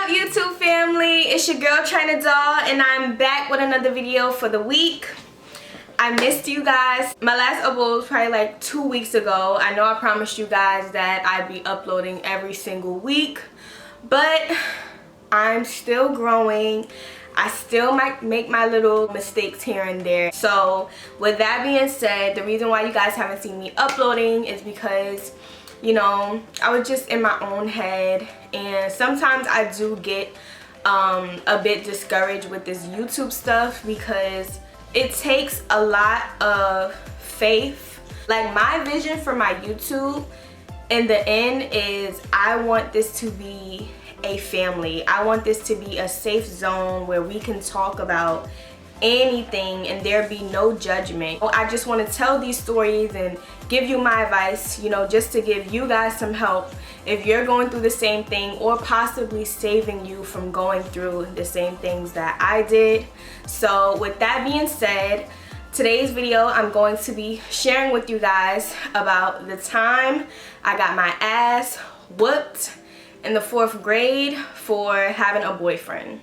up, YouTube family? It's your girl Chyna doll, and I'm back with another video for the week. I missed you guys. My last upload was probably like 2 weeks ago. I know I promised you guys that I'd be uploading every single week, but I'm still growing. I still might make my little mistakes here and there. So with that being said, the reason why you guys haven't seen me uploading is because, you know, I was just in my own head, and sometimes I do get a bit discouraged with this YouTube stuff because it takes a lot of faith. Like, my vision for my YouTube in the end is I want this to be a family. I want this to be a safe zone where we can talk about anything and there be no judgment. I just want to tell these stories and give you my advice, you know, just to give you guys some help if you're going through the same thing, or possibly saving you from going through the same things that I did. So with that being said, today's video I'm going to be sharing with you guys about the time I got my ass whooped in the 4th grade for having a boyfriend.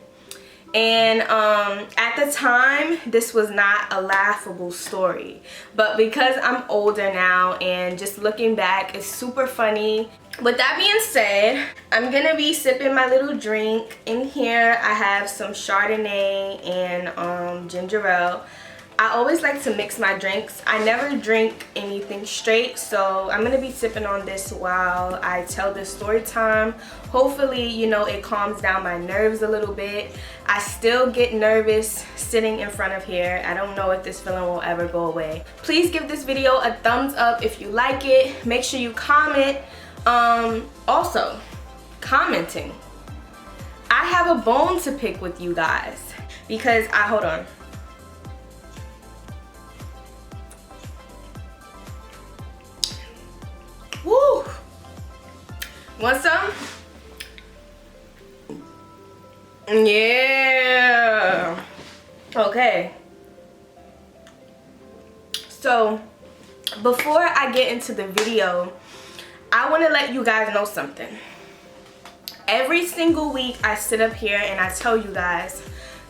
And at the time, this was not a laughable story, but because I'm older now and just looking back, it's super funny. With that being said, I'm gonna be sipping my little drink. In here I have some Chardonnay and ginger ale. I always like to mix my drinks. I never drink anything straight, so I'm gonna be sipping on this while I tell this story time. Hopefully, you know, it calms down my nerves a little bit. I still get nervous sitting in front of here. I don't know if this feeling will ever go away. Please give this video a thumbs up if you like it. Make sure you comment. Also, commenting. I have a bone to pick with you guys because hold on. Woo! Want some? Yeah. Okay. So, before I get into the video, I want to let you guys know something. Every single week I sit up here and I tell you guys,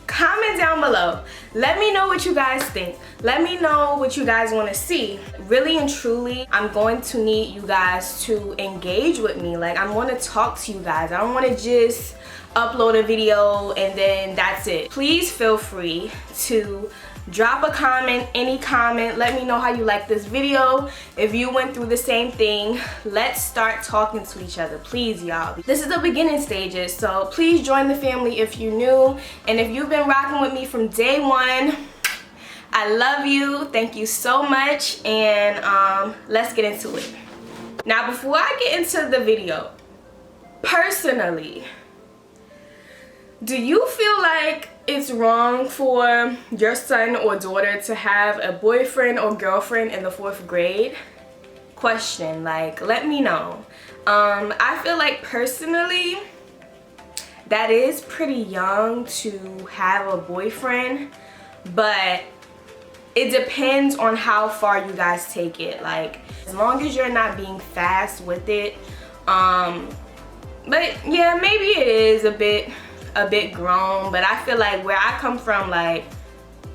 comment down below. Let me know what you guys think. Let me know what you guys want to see. Really and truly, I'm going to need you guys to engage with me. Like, I want to talk to you guys. I don't want to just upload a video and then that's it. Please feel free to drop a comment, any comment. Let me know how you like this video. If you went through the same thing, let's start talking to each other, please, y'all. This is the beginning stages, so please join the family if you're new. And if you've been rocking with me from day one, I love you. Thank you so much, and let's get into it. Now, before I get into the video, personally, do you feel like it's wrong for your son or daughter to have a boyfriend or girlfriend in the 4th grade? Question, like, let me know. I feel like personally that is pretty young to have a boyfriend, but it depends on how far you guys take it. Like, as long as you're not being fast with it. But yeah, maybe it is a bit grown, but I feel like where I come from, like,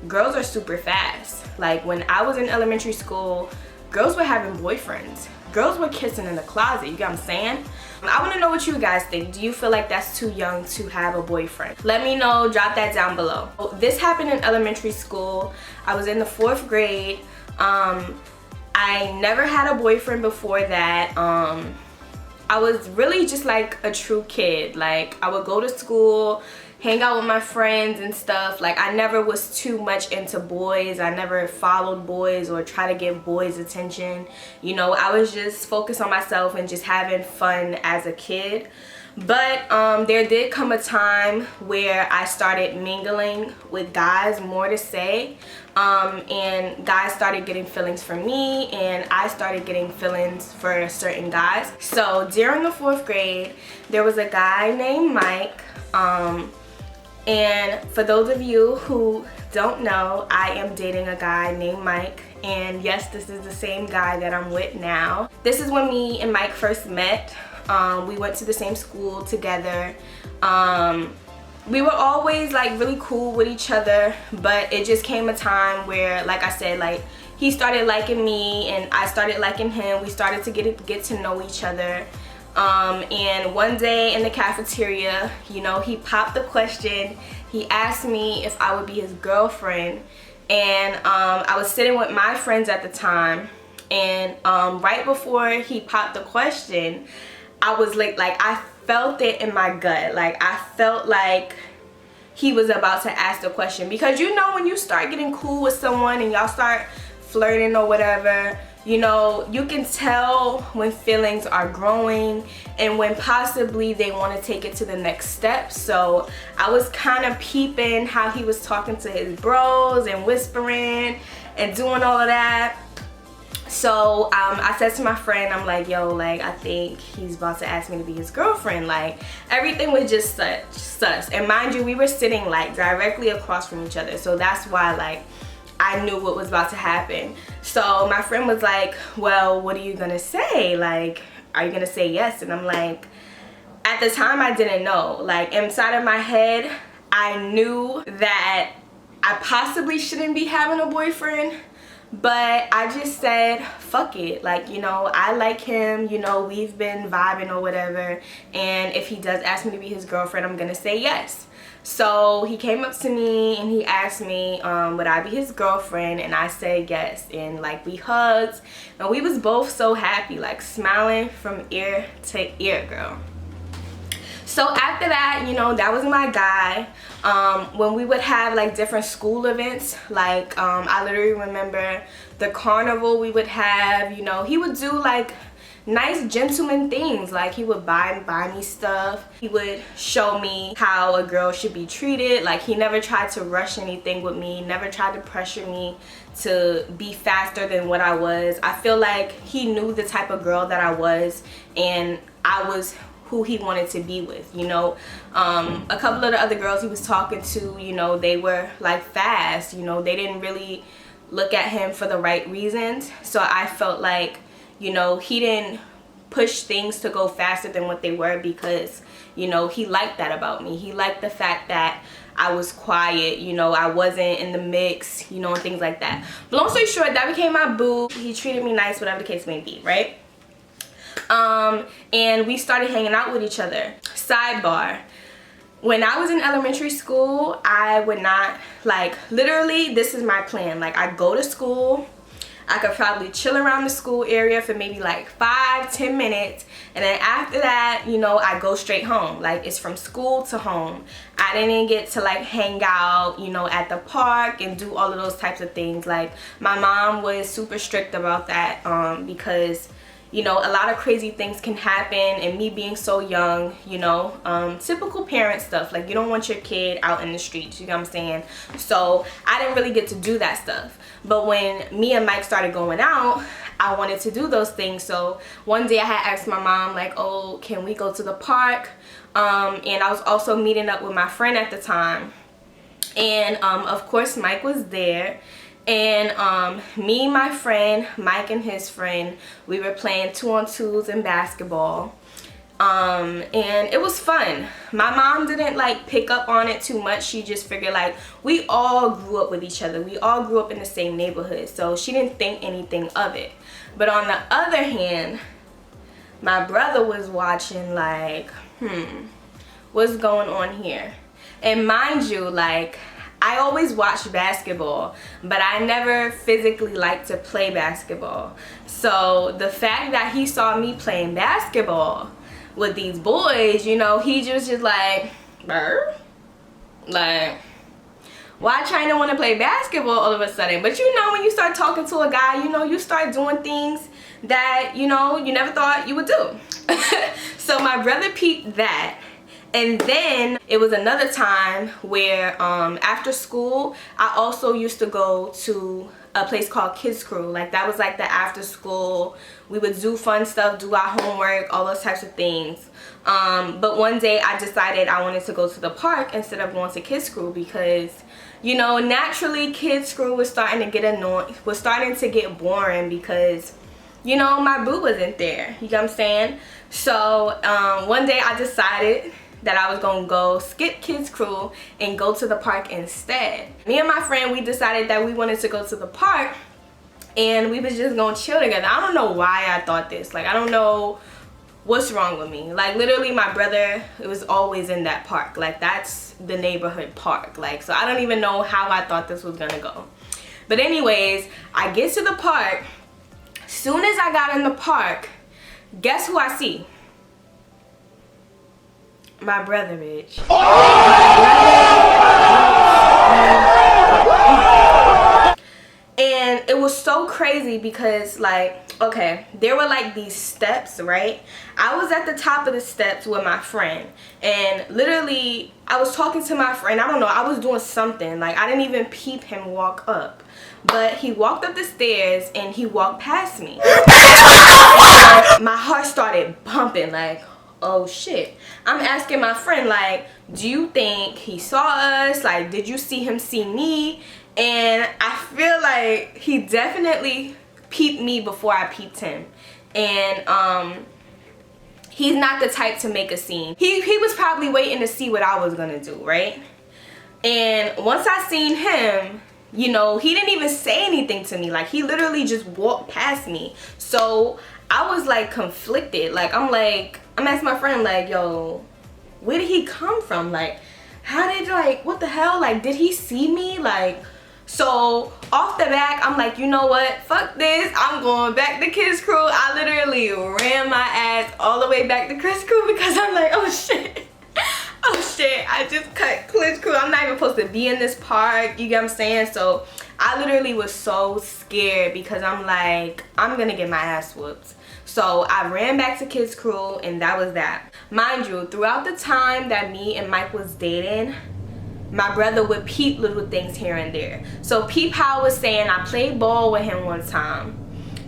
girls are super fast. Like, when I was in elementary school, girls were having boyfriends. Girls were kissing in the closet, you get what I'm saying? I want to know what you guys think. Do you feel like that's too young to have a boyfriend? Let me know, drop that down below. This happened in elementary school. I was in the 4th grade. I never had a boyfriend before that. I was really just like a true kid. Like, I would go to school, hang out with my friends and stuff. Like, I never was too much into boys. I never followed boys or try to get boys' attention. You know, I was just focused on myself and just having fun as a kid. But there did come a time where I started mingling with guys, more to say, and guys started getting feelings for me, and I started getting feelings for certain guys. So during the 4th grade, there was a guy named Mike, and for those of you who don't know, I am dating a guy named Mike, and yes, this is the same guy that I'm with now. This is when me and Mike first met. We went to the same school together. We were always like really cool with each other, but it just came a time where, like I said, like he started liking me and I started liking him. We started to get to know each other. And one day in the cafeteria, you know, he popped the question. He asked me if I would be his girlfriend, and I was sitting with my friends at the time, and right before he popped the question, I was like I felt it in my gut. Like I felt like he was about to ask the question, because you know when you start getting cool with someone and y'all start flirting or whatever, you know, you can tell when feelings are growing and when possibly they want to take it to the next step. So I was kind of peeping how he was talking to his bros and whispering and doing all of that. So I said to my friend, I'm like, yo, like I think he's about to ask me to be his girlfriend. Like everything was just sus. And mind you, we were sitting like directly across from each other, so that's why like I knew what was about to happen. So my friend was like, well, what are you gonna say? Like, are you gonna say yes? And I'm like, at the time I didn't know. Like inside of my head, I knew that I possibly shouldn't be having a boyfriend, but I just said, fuck it. Like, you know, I like him, you know, we've been vibing or whatever, and if he does ask me to be his girlfriend, I'm gonna say yes. So he came up to me and he asked me, would I be his girlfriend? And I said yes, and like we hugged and we was both so happy, like smiling from ear to ear, girl. So after that, you know, that was my guy. When we would have like different school events, like I literally remember the carnival we would have, you know, he would do like nice gentleman things. Like he would buy me stuff. He would show me how a girl should be treated. Like he never tried to rush anything with me, never tried to pressure me to be faster than what I was. I feel like he knew the type of girl that I was, and I was who he wanted to be with, you know. A couple of the other girls he was talking to, you know, they were like fast, you know, they didn't really look at him for the right reasons. So I felt like, you know, he didn't push things to go faster than what they were, because, you know, he liked that about me. He liked the fact that I was quiet, you know, I wasn't in the mix, you know, and things like that. But long story short, that became my boo. He treated me nice, whatever the case may be, right? And we started hanging out with each other. Sidebar. When I was in elementary school, I would not, like, literally, this is my plan. Like, I go to school, I could probably chill around the school area for maybe like 5-10 minutes, and then after that, you know, I go straight home. Like it's from school to home. I didn't get to like hang out, you know, at the park and do all of those types of things. Like my mom was super strict about that, because you know, a lot of crazy things can happen, and me being so young, you know, typical parent stuff. Like you don't want your kid out in the streets, you know what I'm saying? So I didn't really get to do that stuff. But when me and Mike started going out, I wanted to do those things. So one day I had asked my mom, like, oh, can we go to the park? And I was also meeting up with my friend at the time, and of course Mike was there. And me, my friend, Mike and his friend, we were playing 2-on-2s in basketball. And it was fun. My mom didn't like pick up on it too much. She just figured like we all grew up with each other. We all grew up in the same neighborhood. So she didn't think anything of it. But on the other hand, my brother was watching like, what's going on here? And mind you, like, I always watched basketball, but I never physically liked to play basketball. So the fact that he saw me playing basketball with these boys, you know, he just like, brr, like, why Chyna want to play basketball all of a sudden? But you know, when you start talking to a guy, you know, you start doing things that, you know, you never thought you would do. So my brother peeped that. And then it was another time where after school, I also used to go to a place called Kids Crew. Like that was like the after school, we would do fun stuff, do our homework, all those types of things. But one day I decided I wanted to go to the park instead of going to Kids Crew, because, you know, naturally Kids Crew was starting to get annoying, was starting to get boring, because, you know, my boo wasn't there, you know what I'm saying? So one day I decided that I was gonna go skip kids crew and go to the park instead. Me and my friend, we decided that we wanted to go to the park and we was just gonna chill together. I don't know why I thought this. Like, I don't know what's wrong with me. Like, literally my brother, it was always in that park. Like, that's the neighborhood park. Like, so I don't even know how I thought this was gonna go. But anyways, I get to the park. Soon as I got in the park, guess who I see? My brother, bitch. And it was so crazy because, like, okay, there were like these steps, right? I was at the top of the steps with my friend, and literally I was talking to my friend. I don't know, I was doing something. Like, I didn't even peep him walk up, but he walked up the stairs and he walked past me. My heart started pumping, like, oh shit. I'm asking my friend, like, do you think he saw us? Like, did you see him see me? And I feel like he definitely peeped me before I peeped him. And he's not the type to make a scene. He was probably waiting to see what I was gonna do, right? And once I seen him, you know, he didn't even say anything to me. Like, he literally just walked past me. So I was like conflicted. Like, I'm asking my friend, like, yo, where did he come from? Like, how did, like, what the hell? Like, did he see me? Like, so off the back, I'm like, you know what? Fuck this. I'm going back to kids crew. I literally ran my ass all the way back to kids crew because I'm like, oh shit. Oh shit, I just cut kids crew. I'm not even supposed to be in this park. You get what I'm saying? So I literally was so scared because I'm like, I'm gonna get my ass whooped. So I ran back to kids crew and that was that. Mind you, throughout the time that me and Mike was dating, my brother would peep little things here and there. So peep how I was saying I played ball with him one time.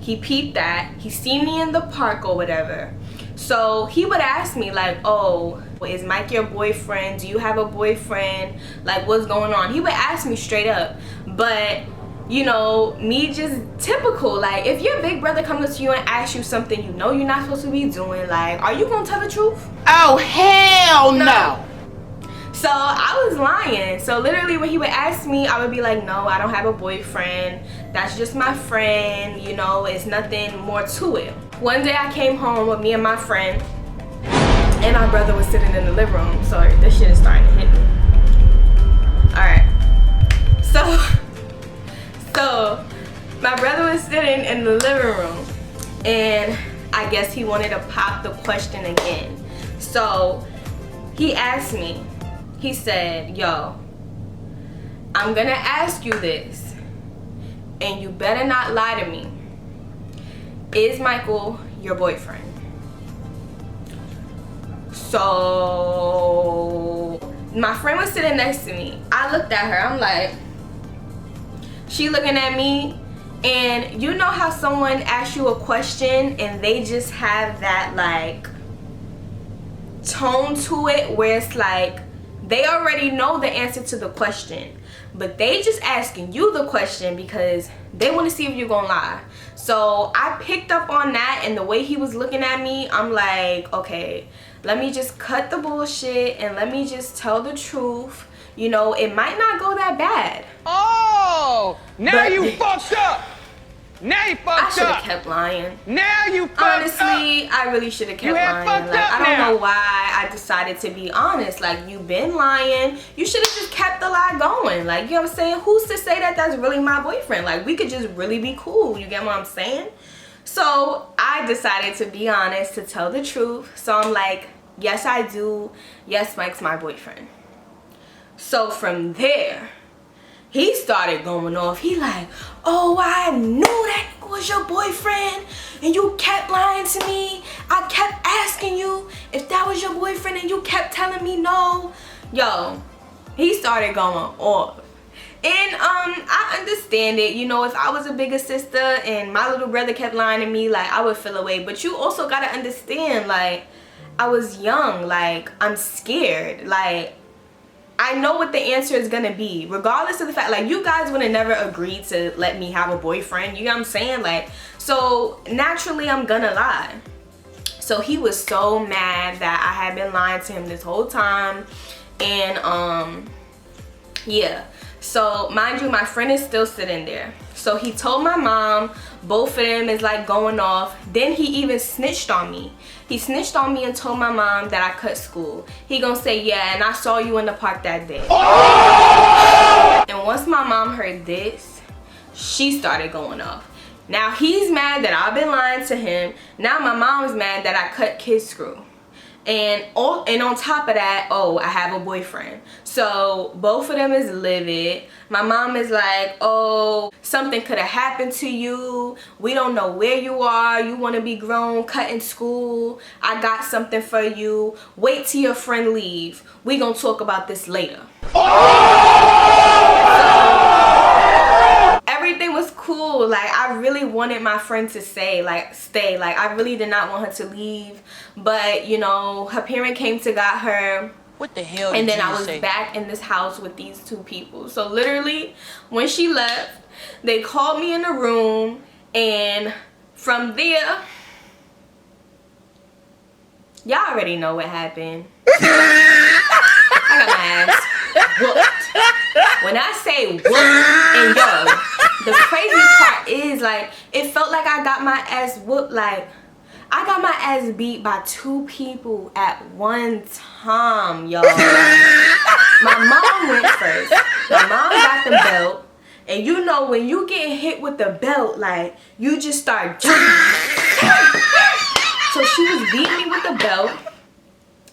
He peeped that. He seen me in the park or whatever. So he would ask me like, oh, is Mike your boyfriend? Do you have a boyfriend? Like, what's going on? He would ask me straight up. But, you know, me just typical. Like, if your big brother comes to you and asks you something you know you're not supposed to be doing, like, are you gonna tell the truth? Oh, hell no. So I was lying. So literally when he would ask me, I would be like, no, I don't have a boyfriend. That's just my friend. You know, it's nothing more to it. One day I came home with me and my friend, and my brother was sitting in the living room. Sorry, this shit is starting to hit me. Alright. So my brother was sitting in the living room, and I guess he wanted to pop the question again. So he asked me, he said, yo, I'm gonna ask you this, and you better not lie to me. Is Michael your boyfriend? So my friend was sitting next to me. I looked at her, I'm like, she looking at me, and you know how someone asks you a question and they just have that like tone to it where it's like they already know the answer to the question, but they just asking you the question because they want to see if you're gonna lie. So I picked up on that, and the way he was looking at me, I'm like, okay, let me just cut the bullshit and let me just tell the truth. You know, it might not go that bad. Oh, now you fucked up. Now you fucked up. I should have kept lying. Now you fucked up. Honestly, I really should have kept lying. Like, I don't know why I decided to be honest. Like, you've been lying. You should have just kept the lie going. Like, you know what I'm saying? Who's to say that that's really my boyfriend? Like, we could just really be cool. You get what I'm saying? So I decided to be honest, to tell the truth. So I'm like, yes, I do. Yes, Mike's my boyfriend. So from there, he started going off. He like, oh, I knew that was your boyfriend and you kept lying to me. I kept asking you if that was your boyfriend and you kept telling me no. Yo, he started going off. And I understand it. You know, if I was a bigger sister and my little brother kept lying to me, like, I would feel away. But you also gotta understand, like, I was young. Like, I'm scared. Like, I know what the answer is gonna be, regardless of the fact, like, you guys would have never agreed to let me have a boyfriend, you know what I'm saying? Like, so naturally I'm gonna lie. So he was so mad that I had been lying to him this whole time. And yeah, so mind you, my friend is still sitting there. So he told my mom, both of them is like going off. Then he even snitched on me. He snitched on me and told my mom that I cut school. He gonna say, yeah, and I saw you in the park that day. And once my mom heard this, she started going off. Now he's mad that I've been lying to him. Now my mom's mad that I cut kid screw. And on top of that, oh, I have a boyfriend. So both of them is livid. My mom is like, oh, something could have happened to you. We don't know where you are. You want to be grown, cutting school. I got something for you. Wait till your friend leave. We gonna talk about this later. Everything was cool. Like, I really wanted my friend to stay. Like, I really did not want her to leave. But, you know, her parent came to got her. What the hell? And then I was back in this house with these two people. So literally, when she left, they called me in the room. And from there, y'all already know what happened. I got my ass whooped. When I say whooped, and yo, the crazy part is, like, it felt like I got my ass whooped. Like, I got my ass beat by two people at one time, y'all. My mom went first. My mom got the belt. And you know, when you get hit with the belt, like, you just start jumping. So she was beating me with the belt.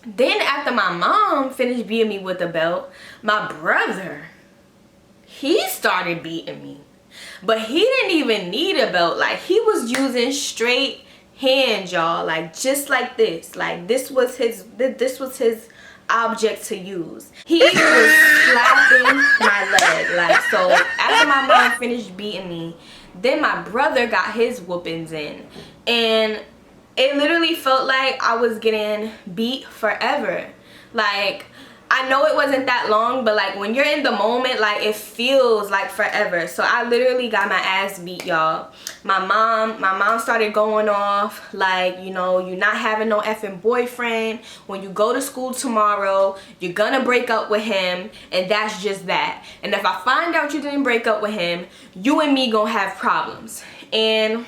Then after my mom finished beating me with the belt, my brother, he started beating me. But he didn't even need a belt. Like, he was using straight hands, y'all. Like, just like this. Like, this was his object to use. He was slapping my leg. Like, so after my mom finished beating me, then my brother got his whoopings in. And it literally felt like I was getting beat forever. Like, I know it wasn't that long, but like, when you're in the moment, like, it feels like forever. So I literally got my ass beat, y'all. My mom started going off, like, you know, you're not having no effing boyfriend. When you go to school tomorrow, you're gonna break up with him, and that's just that. And if I find out you didn't break up with him, you and me gonna have problems. And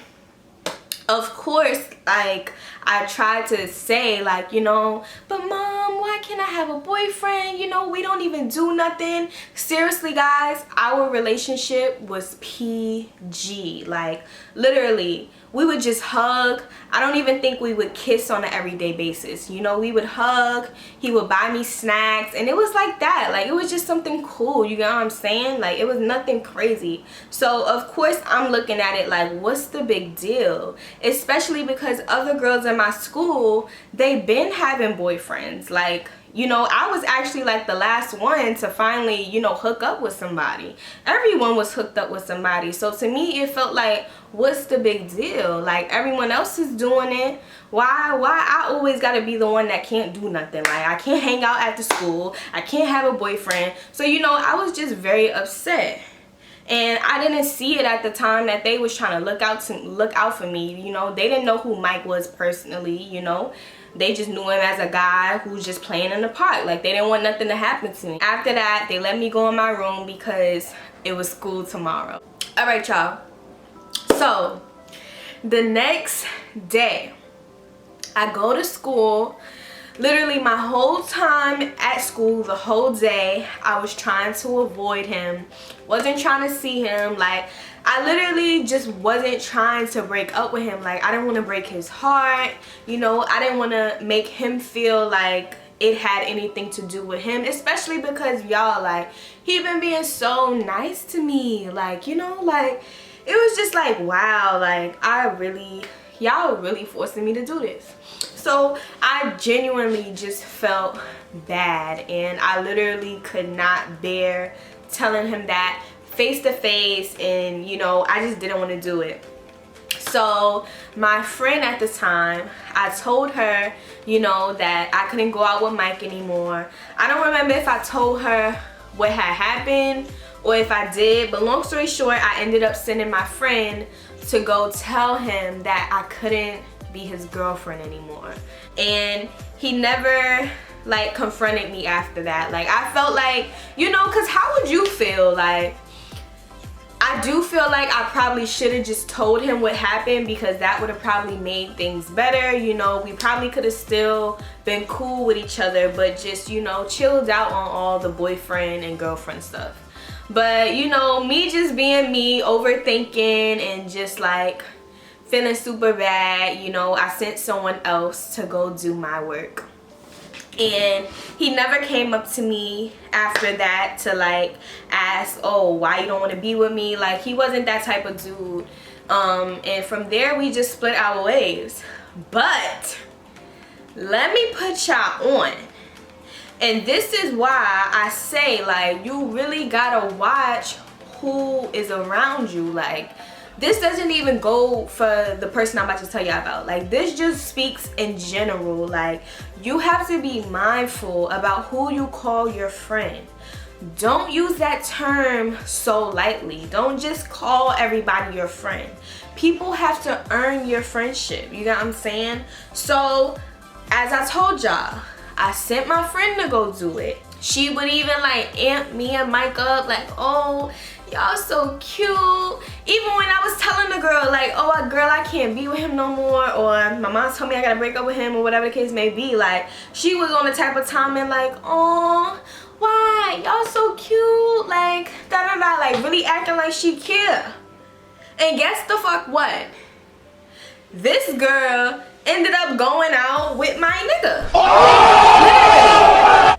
of course, like, I tried to say, like, you know, but mom, why can't I have a boyfriend? You know, we don't even do nothing. Seriously, guys, our relationship was PG. Like, literally, we would just hug. I don't even think we would kiss on an everyday basis. You know, we would hug. He would buy me snacks. And it was like that. Like, it was just something cool. You know what I'm saying? Like, it was nothing crazy. So, of course, I'm looking at it like, what's the big deal? Especially because other girls in my school, they been having boyfriends. Like, you know, I was actually like the last one to finally, you know, hook up with somebody. Everyone was hooked up with somebody. So to me, it felt like, what's the big deal? Like, everyone else is doing it. Why I always gotta be the one that can't do nothing? Like, I can't hang out at the school. I can't have a boyfriend. So, you know, I was just very upset. And I didn't see it at the time that they was trying to look out for me. You know, they didn't know who Mike was personally, you know. They just knew him as a guy who's just playing in the park. Like, they didn't want nothing to happen to me. After that, they let me go in my room because it was school tomorrow. Alright, y'all. So, the next day, I go to school. Literally, my whole time at school, the whole day, I was trying to avoid him. Wasn't trying to see him. Like, I literally just wasn't trying to break up with him. Like, I didn't want to break his heart. You know, I didn't want to make him feel like it had anything to do with him. Especially because, y'all, like, he been being so nice to me. Like, you know, like, it was just like, wow. Like, y'all really forcing me to do this. So I genuinely just felt bad, and I literally could not bear telling him that face to face, and you know, I just didn't want to do it. So my friend at the time, I told her, you know, that I couldn't go out with Mike anymore. I don't remember if I told her what had happened or if I did, but long story short, I ended up sending my friend to go tell him that I couldn't be his girlfriend anymore. And he never like confronted me after that. Like, I felt like, you know, because how would you feel? Like, I do feel like I probably should have just told him what happened, because that would have probably made things better. You know, we probably could have still been cool with each other, but just, you know, chilled out on all the boyfriend and girlfriend stuff. But, you know, me just being me, overthinking and just like feeling super bad, you know, I sent someone else to go do my work. And he never came up to me after that to like ask, oh, why you don't want to be with me? Like, he wasn't that type of dude. And from there we just split our ways. But let me put y'all on. And this is why I say, like, you really gotta watch who is around you. Like, this doesn't even go for the person I'm about to tell you about. Like, this just speaks in general. Like, you have to be mindful about who you call your friend. Don't use that term so lightly. Don't just call everybody your friend. People have to earn your friendship. You know what I'm saying? So, as I told y'all, I sent my friend to go do it. She would even like amp me and Mike up, like, oh, y'all so cute. Even when I was telling the girl, like, oh, girl, I can't be with him no more, or my mom told me I gotta break up with him, or whatever the case may be, like, she was on the type of time and like, oh, why? Y'all so cute, like, da-da-da, like, really acting like she care. And guess the fuck what? This girl ended up going out with my nigga. Oh!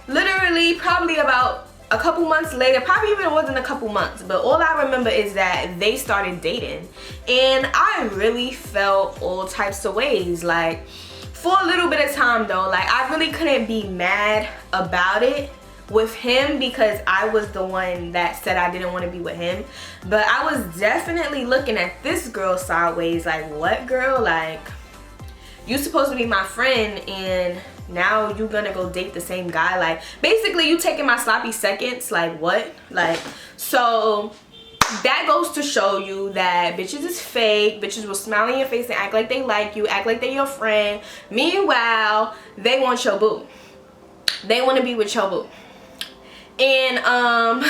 Literally, probably about a couple months later, probably even wasn't a couple months, but all I remember is that they started dating. And I really felt all types of ways. Like, for a little bit of time though, like, I really couldn't be mad about it with him, because I was the one that said I didn't want to be with him. But I was definitely looking at this girl sideways, like, what, girl? Like, you supposed to be my friend and now you gonna go date the same guy? Like, basically you taking my sloppy seconds, like, what? Like, so that goes to show you that bitches is fake. Bitches will smile in your face and act like they like you, act like they're your friend. Meanwhile, they want your boo. They want to be with your boo. And I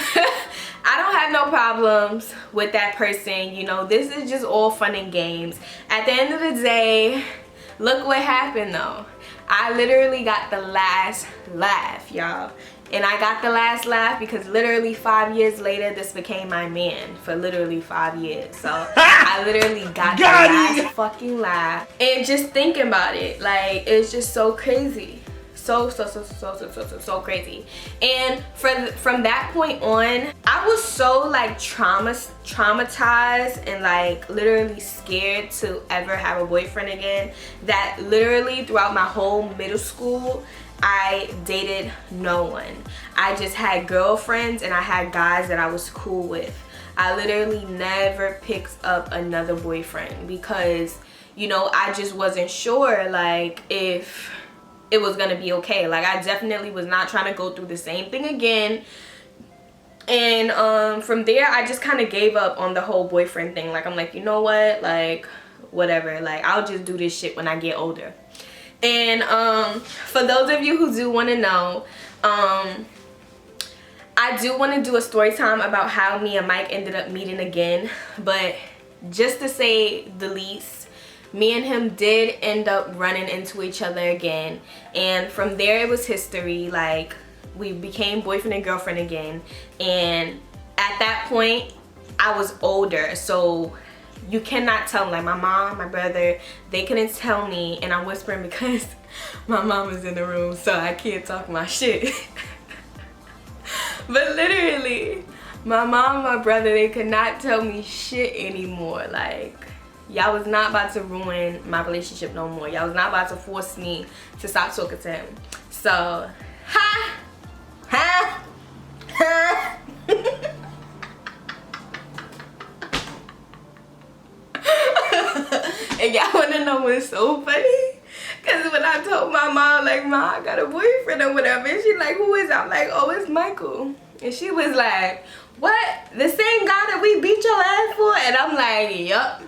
don't have no problems with that person. You know, this is just all fun and games. At the end of the day, look what happened though. I literally got the last laugh, y'all. And I got the last laugh because literally 5 years later, this became my man for literally 5 years. So I literally got the last fucking laugh. And just thinking about it, like, it's just so crazy. So crazy. And from that point on, I was so like traumatized and like literally scared to ever have a boyfriend again, that literally throughout my whole middle school, I dated no one. I just had girlfriends and I had guys that I was cool with. I literally never picked up another boyfriend because, you know, I just wasn't sure like if it was gonna be okay. Like, I definitely was not trying to go through the same thing again. And from there I just kind of gave up on the whole boyfriend thing. Like, I'm like, you know what, like, whatever, like, I'll just do this shit when I get older. And for those of you who do want to know, I do want to do a story time about how me and Mike ended up meeting again. But just to say the least, me and him did end up running into each other again. And from there it was history. Like, we became boyfriend and girlfriend again. And at that point, I was older. So you cannot tell me. Like, my mom, my brother, they couldn't tell me. And I'm whispering because my mom is in the room, so I can't talk my shit. But literally, my mom and my brother, they could not tell me shit anymore. Like, y'all was not about to ruin my relationship no more. Y'all was not about to force me to stop talking to him. So, and y'all wanna know what's so funny? Cause when I told my mom, like, Mom, I got a boyfriend or whatever, and she like, who is that? I'm like, oh, it's Michael. And she was like, what? The same guy that we beat your ass for? And I'm like, yup.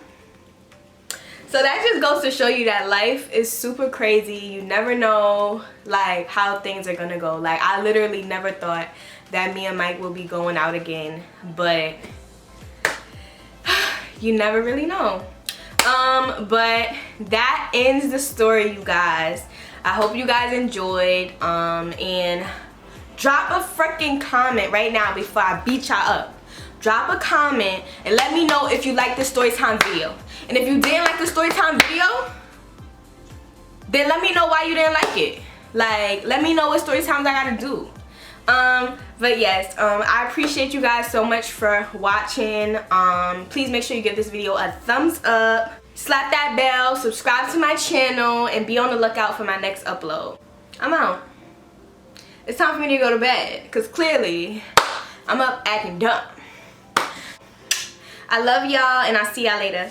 So that just goes to show you that life is super crazy. You never know like how things are gonna go. Like I literally never thought that me and Mike will be going out again, but you never really know. But that ends the story, you guys. I hope you guys enjoyed, and drop a freaking comment right now before I beat y'all up. Drop a comment and let me know if you like this story time video. And if you didn't like the story time video, then let me know why you didn't like it. Like, let me know what story times I gotta do. But yes, I appreciate you guys so much for watching. Please make sure you give this video a thumbs up, slap that bell, subscribe to my channel, and be on the lookout for my next upload. I'm out. It's time for me to go to bed, because clearly I'm up acting dumb. I love y'all, and I'll see y'all later.